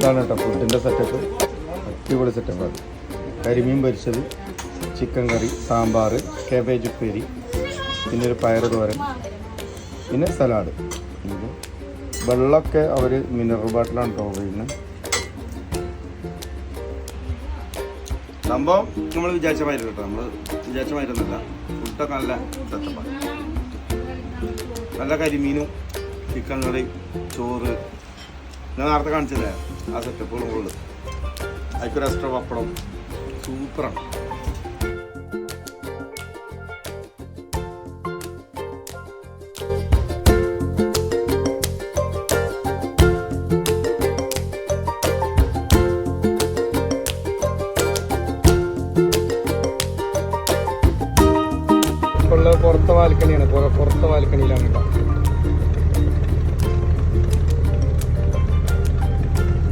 ഇതാണ് കേട്ടോ ഫുഡിൻ്റെ സെറ്റപ്പ്. അടിപൊളി സെറ്റപ്പാണ്. കരിമീൻ പൊരിച്ചത്, ചിക്കൻ കറി, സാമ്പാർ, കാബേജ് ഉപ്പേരി, പിന്നെ ഒരു പയർ തോരൻ, പിന്നെ സലാഡ്. വെള്ളമൊക്കെ അവർ മിനറൽ ബാട്ടിലാണ് കേട്ടോ ഉപയോഗിക്കുന്നത്. സംഭവം നമ്മൾ വിചാരിച്ച മാതിരി കേട്ടോ, നമ്മൾ വിചാരിച്ച മാതിരിയൊന്നുമല്ല. ഫുഡൊക്കെ നല്ല സെറ്റപ്പാണ്. നല്ല കരിമീനും ചിക്കൻ കറി, ചോറ്, ഞാൻ നേരത്തെ കാണിച്ചല്ലേ ആ സെറ്റപ്പുകളും ഉള്ളത്. അതിക്കൊരു എക്സ്ട്രാ പപ്പടം, സൂപ്പറാണ്. പുറത്തെ വാൽക്കണിയാണ്, പുറത്തെ വാൽക്കണിയിലാണ് കേട്ടോ.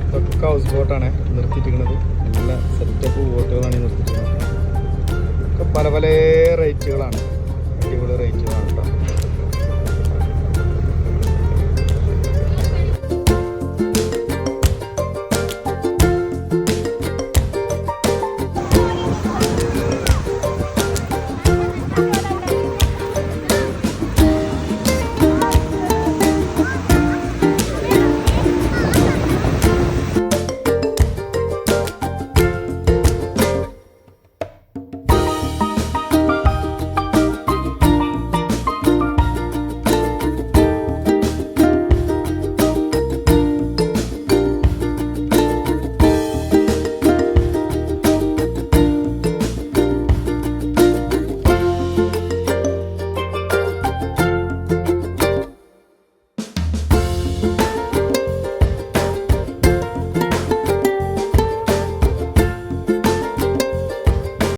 ഇതൊക്കെ ഹൗസ് ബോട്ടാണ് നിർത്തിയിട്ടിരിക്കുന്നത്. നല്ല സെറ്റപ്പ് ബോട്ടുകളാണ് നിർത്തിയിട്ടിരിക്കുന്നത്. ഒക്കെ പല പല റേറ്റുകളാണ്, അടിപൊളി റേറ്റുകളാണ് കേട്ടോ.